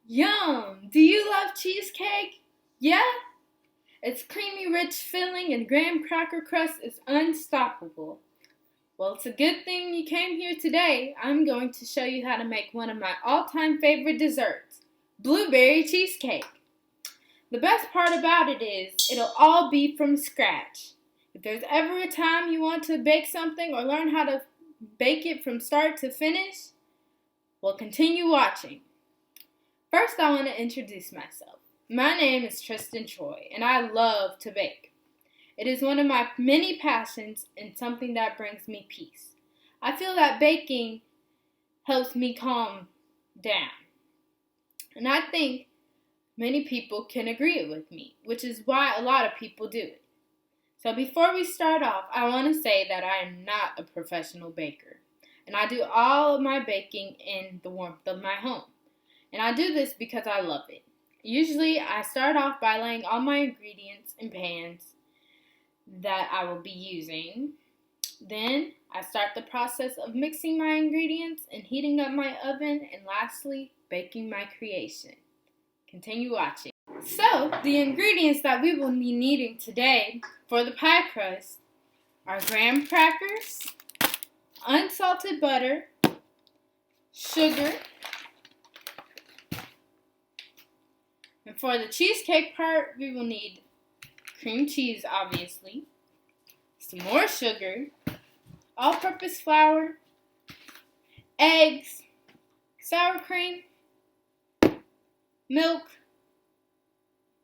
Yum! Do you love cheesecake? Yeah? Its creamy, rich filling and graham cracker crust is unstoppable. Well, it's a good thing you came here today. I'm going to show you how to make one of my all-time favorite desserts, blueberry cheesecake. The best part about it is it'll all be from scratch. If there's ever a time you want to bake something or learn how to bake it from start to finish, well, continue watching. First, I want to introduce myself. My name is Tristan Troy, and I love to bake. It is one of my many passions and something that brings me peace. I feel that baking helps me calm down, and I think many people can agree with me, which is why a lot of people do it. So before we start off, I want to say that I am not a professional baker, and I do all of my baking in the warmth of my home. And I do this because I love it. Usually, I start off by laying all my ingredients in pans that I will be using. Then, I start the process of mixing my ingredients and heating up my oven, and lastly, baking my creation. Continue watching. So, the ingredients that we will be needing today for the pie crust are graham crackers, unsalted butter, sugar, and for the cheesecake part, we will need cream cheese, obviously, some more sugar, all-purpose flour, eggs, sour cream, milk,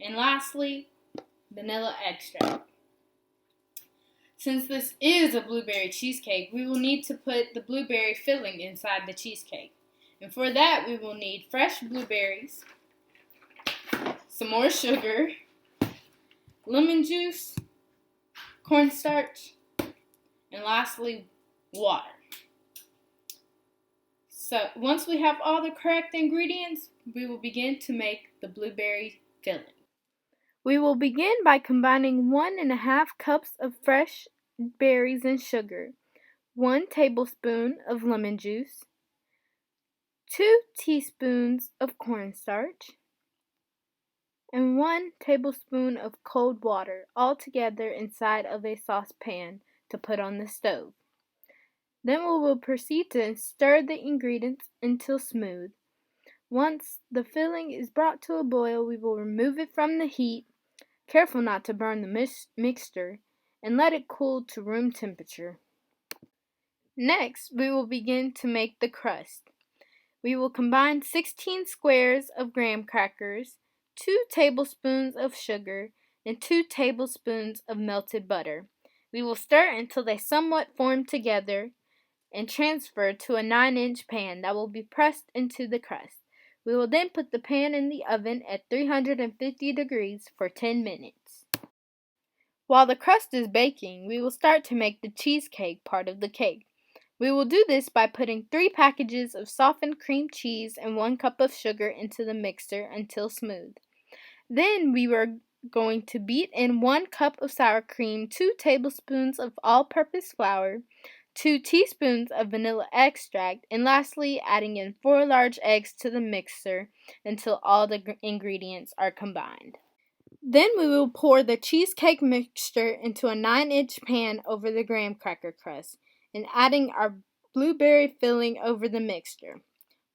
and lastly, vanilla extract. Since this is a blueberry cheesecake, we will need to put the blueberry filling inside the cheesecake. And for that, we will need fresh blueberries, some more sugar, lemon juice, cornstarch, and lastly, water. So once we have all the correct ingredients, we will begin to make the blueberry filling. We will begin by combining 1½ cups of fresh berries and sugar, 1 tablespoon of lemon juice, 2 teaspoons of cornstarch, and 1 tablespoon of cold water, all together inside of a saucepan to put on the stove. Then we will proceed to stir the ingredients until smooth. Once the filling is brought to a boil, we will remove it from the heat, careful not to burn the mixture, and let it cool to room temperature. Next, we will begin to make the crust. We will combine 16 squares of graham crackers, 2 tablespoons of sugar, and 2 tablespoons of melted butter. We will stir until they somewhat form together and transfer to a 9-inch pan that will be pressed into the crust. We will then put the pan in the oven at 350 degrees for 10 minutes. While the crust is baking, we will start to make the cheesecake part of the cake. We will do this by putting 3 packages of softened cream cheese and 1 cup of sugar into the mixer until smooth. Then we are going to beat in 1 cup of sour cream, 2 tablespoons of all-purpose flour, 2 teaspoons of vanilla extract, and lastly adding in 4 large eggs to the mixer until all the ingredients are combined. Then we will pour the cheesecake mixture into a 9-inch pan over the graham cracker crust and adding our blueberry filling over the mixture.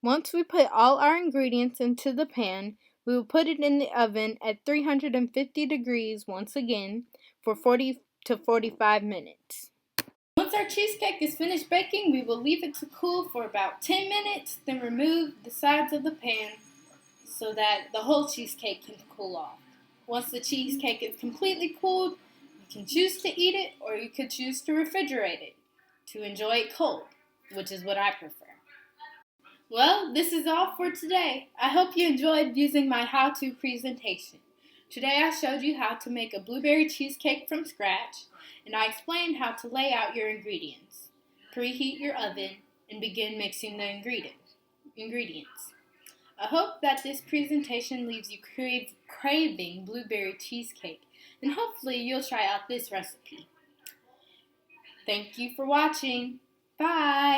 Once we put all our ingredients into the pan, we will put it in the oven at 350 degrees once again for 40 to 45 minutes. Once our cheesecake is finished baking, we will leave it to cool for about 10 minutes, then remove the sides of the pan so that the whole cheesecake can cool off. Once the cheesecake is completely cooled, you can choose to eat it or you could choose to refrigerate it to enjoy it cold, which is what I prefer. Well, this is all for today. I hope you enjoyed using my how-to presentation. Today I showed you how to make a blueberry cheesecake from scratch, and I explained how to lay out your ingredients. Preheat your oven and begin mixing the ingredients. I hope that this presentation leaves you craving blueberry cheesecake, and hopefully you'll try out this recipe. Thank you for watching. Bye!